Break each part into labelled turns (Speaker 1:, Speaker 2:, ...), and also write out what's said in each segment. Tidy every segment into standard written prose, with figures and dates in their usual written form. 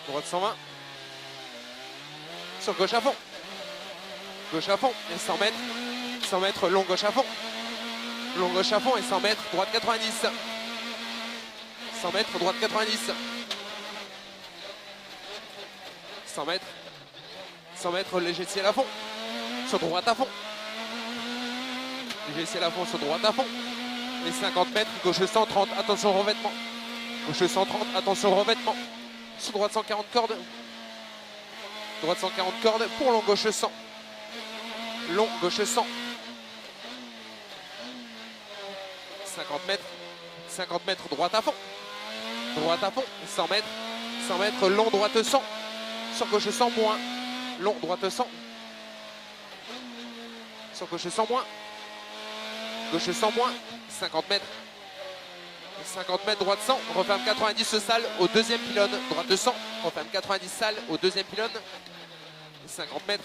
Speaker 1: Droite 120. Sur gauche à fond. Gauche à fond et 100 mètres. 100 mètres long gauche à fond. Long gauche à fond et 100 mètres droite 90. 100 mètres droite 90. 100 mètres. 100 mètres léger ciel à fond. Sur droite à fond. Léger ciel à fond sur droite à fond. Et 50 mètres gauche 130. Attention au revêtement. Gauche 130. Attention au revêtement. Sur droite 140 cordes. Droite 140 cordes pour long gauche 100. Long gauche 100. 50 mètres. 50 mètres droite à fond. Droite à fond. 100 mètres. 100 mètres long droite 100. Sur gauche 100 moins. Long droite 100. Sur gauche 100 moins. Gauche 100 moins. 50 mètres. 50 mètres droite 100. Referme 90 salle au deuxième pylône. Droite 100. Referme 90 salle au deuxième pylône. 50 mètres.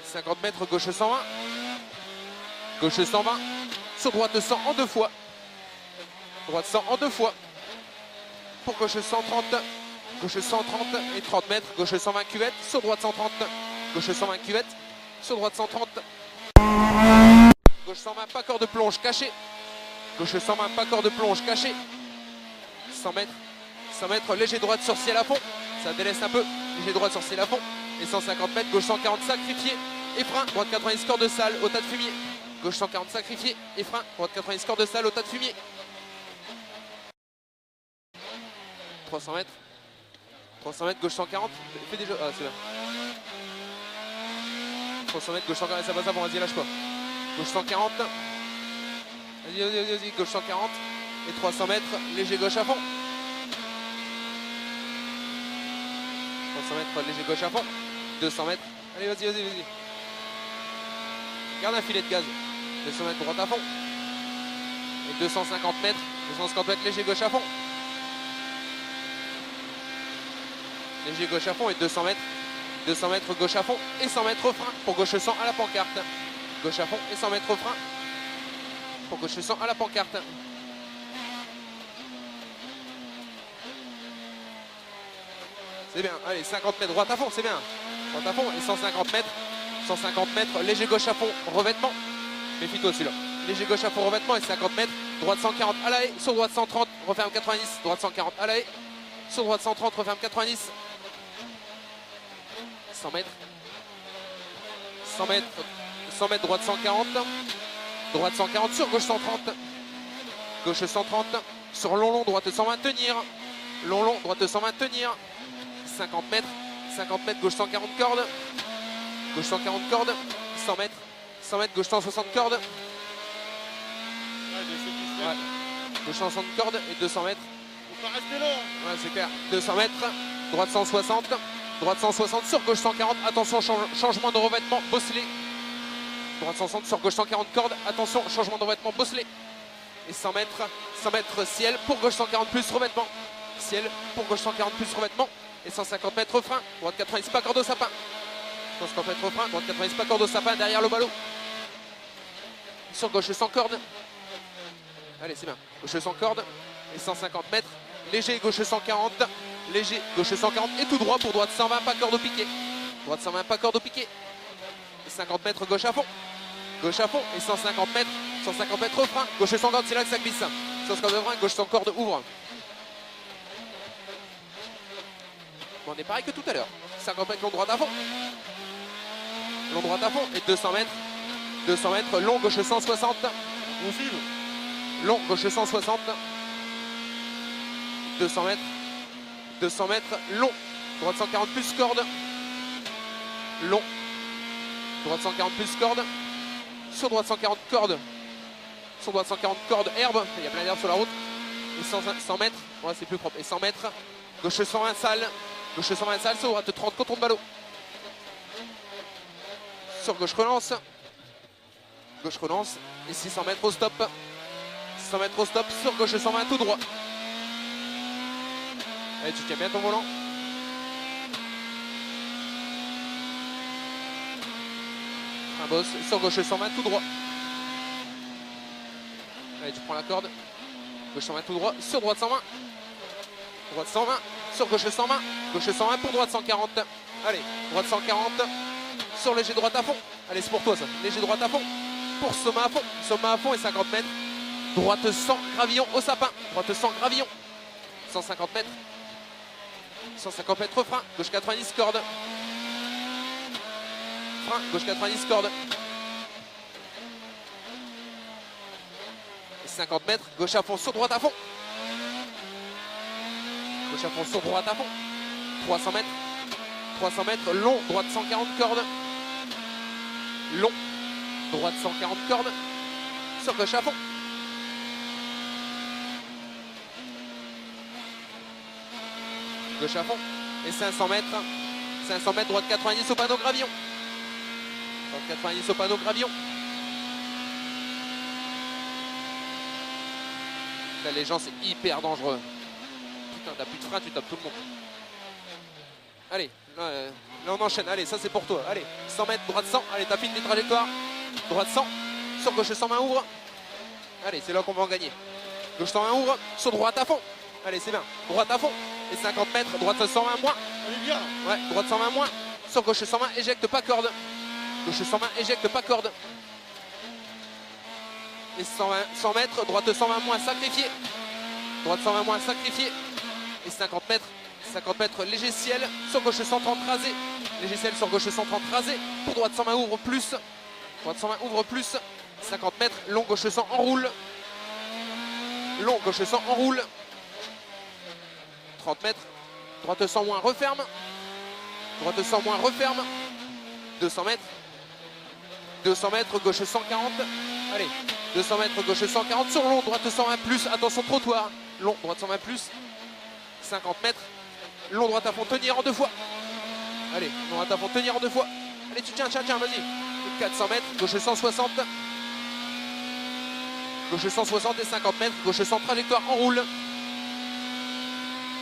Speaker 1: 50 mètres gauche 120. Gauche 120. Sur droite 100 en deux fois. Droite 100 en deux fois. Pour gauche 130. Gauche 130 et 30 mètres. Gauche 120 cuvette. Sur droite 130. Gauche 120 cuvette. Sur droite 130. Gauche 120 pas corps de plonge caché. Gauche 120 pas corps de plonge caché. 100 mètres. 100 mètres léger droite sur ciel à fond. Ça délaisse un peu. Léger droite sur ciel à fond. Et 150 mètres. Gauche 140 sacrifié. Et frein. Droite 90 corps de salle au tas de fumier. Gauche 140 sacrifié. Et frein. Droite 90 corps de salle au tas de fumier. 300 mètres. 300 mètres, gauche 140. Fais déjà. Ah, c'est là. 300 mètres, gauche 140. Ça passe avant, vas-y, lâche pas. Gauche 140. Vas-y, gauche 140. Et 300 mètres, léger gauche à fond. 300 mètres, léger gauche à fond. 200 mètres. Allez, vas-y. Garde un filet de gaz. 200 mètres, droite à fond. Et 250 mètres. 250 mètres, léger gauche à fond. Léger gauche à fond et 200 mètres. 200 mètres gauche à fond et 100 mètres frein pour gauche 100 à la pancarte. Gauche à fond et 100 mètres frein pour gauche 100 à la pancarte. C'est bien. Allez, 50 mètres droite à fond, c'est bien. Droite à fond et 150 mètres. 150 mètres, léger gauche à fond, revêtement. Méfie-toi celui-là. Léger gauche à fond, revêtement et 50 mètres. Droite 140 à la haie. Sur droite 130, referme 90. Droite 140 à la haie. Sur droite 130, referme 90. 100 mètres. 100 mètres. 100 mètres, droite 140. Droite 140 sur gauche 130. Gauche 130. Sur long, droite 120, tenir. Long, droite 120, tenir. 50 mètres. 50 mètres, gauche 140 cordes. Gauche 140 cordes. 100 mètres. 100 mètres, gauche 160 cordes. Ouais. Gauche 160 cordes et 200 mètres.
Speaker 2: Faut pas rester là.
Speaker 1: Ouais, c'est clair. 200 mètres. Droite 160. Droite 160 sur gauche 140. Attention, changement de revêtement, bosselé. Droite 160 sur gauche 140 cordes. Attention, changement de revêtement, bosselé. Et 100 mètres. 100 mètres ciel pour gauche 140 plus revêtement. Ciel pour gauche 140 plus revêtement. Et 150 mètres frein. Droite 90 pas corde au sapin. 150 mètres frein. Droite 90 pas corde au sapin derrière le ballot. Sur gauche 100 cordes. Allez, c'est bien. Gauche 100 cordes. Et 150 mètres. Léger gauche 140. Léger gauche 140 et tout droit pour droite 120 pas corde au piqué. Droite 120 pas corde au piqué. Et 50 mètres gauche à fond. Gauche à fond et 150 mètres. 150 mètres au frein. Gauche 100 cordes, c'est là que ça glisse. 150 de frein, gauche 100 cordes ouvre. Bon, on est pareil que tout à l'heure. 50 mètres long droite à fond. Long droite à fond et 200 mètres. 200 mètres long gauche 160.
Speaker 2: On suit.
Speaker 1: Long gauche 160. 200 mètres. 200 mètres long. Droite 140 plus corde. Long. Droite 140 plus corde. Sur droite 140 corde. Sur droite 140 corde herbe. Il y a plein d'herbes sur la route. Et 100 mètres. Ouais, c'est plus propre. Et 100 mètres. Gauche 120 salle. Gauche 120 salle. Sur droite 30 contour de ballot. Sur gauche relance. Gauche relance. Et 600 mètres au stop. 600 mètres au stop. Sur gauche 120 tout droit. Allez, tu tiens bien ton volant. Un boss sur gauche 120 tout droit. Allez, tu prends la corde. Gauche 120 tout droit. Sur droite 120. Droite 120. sur gauche 120. Gauche 120 pour droite 140. Allez, droite 140. Sur léger droite à fond. Allez, c'est pour toi ça. Léger droite à fond. Pour sommet à fond. Sommet à fond et 50 mètres. Droite 100, gravillon au sapin. Droite 100, gravillon. 150 mètres. 150 mètres frein. Gauche 90, corde. Frein, gauche 90, corde. Et 50 mètres. Gauche à fond, sur droite à fond. Gauche à fond, sur droite à fond. 300 mètres. 300 mètres. Long, droite 140, corde. Long. Droite 140, corde. Sur gauche à fond. Gauche à fond. Et 500 mètres. 500 mètres, droite 90 au panneau gravillon. Droite 90 au panneau gravillon. Là, les gens, c'est hyper dangereux. Putain, t'as plus de frein, tu tapes tout le monde. Allez, là on enchaîne. Allez, ça c'est pour toi. Allez, 100 mètres, droite 100. Allez, t'affines les trajectoires. Droite 100. Sur gauche 120, ouvre. Allez, c'est là qu'on va en gagner. Gauche 120, ouvre. Sur droite à fond. Allez, c'est bien. Droite à fond. Et 50 mètres, droite 120 moins.
Speaker 2: Allez, bien.
Speaker 1: Ouais, droite 120 moins. Sur gauche 120, éjecte pas corde. Gauche 120, éjecte pas corde. Et 100 mètres, droite 120 moins, sacrifié. Droite 120 moins, sacrifié. Et 50 mètres. 50 mètres, léger ciel. Sur gauche 130, rasé. Léger ciel sur gauche 130, rasé. Pour droite 120, ouvre plus. Droite 120, ouvre plus. 50 mètres, long gauche 100, enroule. Long gauche 100, enroule. 30 mètres, droite 100 moins, referme. Droite 100 moins, referme. 200 mètres. 200 mètres, gauche 140. Allez, 200 mètres, gauche 140 sur long, droite 120 plus. Attention, trottoir. Long, droite 120 plus. 50 mètres. Long, droite à fond, tenir en 2 fois. Allez, long, droite à fond, tenir en 2 fois. Allez, tu tiens, vas-y. 400 mètres, gauche 160. Gauche 160 et 50 mètres. Gauche 100, trajectoire, enroule.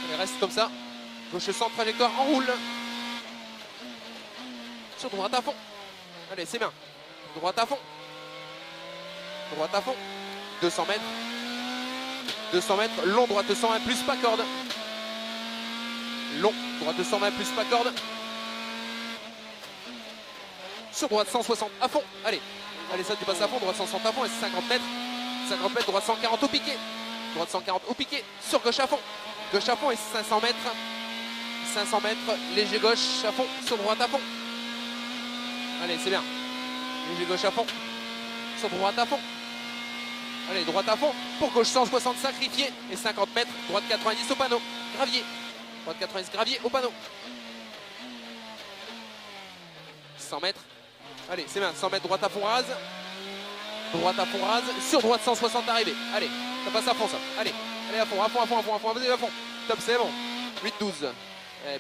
Speaker 1: Allez, reste comme ça. Gauche 100, trajectoire, enroule. Sur droite à fond. Allez, c'est bien. Droite à fond. Droite à fond. 200 mètres. 200 mètres. Long, droite 120 plus, pas corde. Long, droite 120 plus, pas corde. Sur droite 160 à fond. Allez. Allez, ça tu passes à fond. Droite 160 à fond et 50 mètres. 50 mètres, droite 140 au piqué. Droite 140 au piqué. Sur gauche à fond. Gauche à fond et 500 mètres. 500 mètres. Léger gauche à fond. Sur droite à fond. Allez, c'est bien. Léger gauche à fond. Sur droite à fond. Allez, droite à fond. Pour gauche 160 sacrifié. Et 50 mètres. Droite 90 au panneau. Gravier. Droite 90 gravier au panneau. 100 mètres. Allez, c'est bien. 100 mètres, droite à fond rase. Droite à fond rase. Sur droite 160 arrivé. Allez, ça passe à fond ça. Allez, allez à fond, à fond, à fond, à fond, à fond. Vas-y, à fond. Top, c'est bon. 8-12.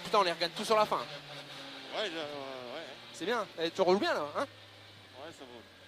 Speaker 1: Putain, on les regagne tout sur la fin.
Speaker 2: Ouais, ouais.
Speaker 1: C'est bien. Tu roules bien là, hein?
Speaker 2: Ouais, ça va.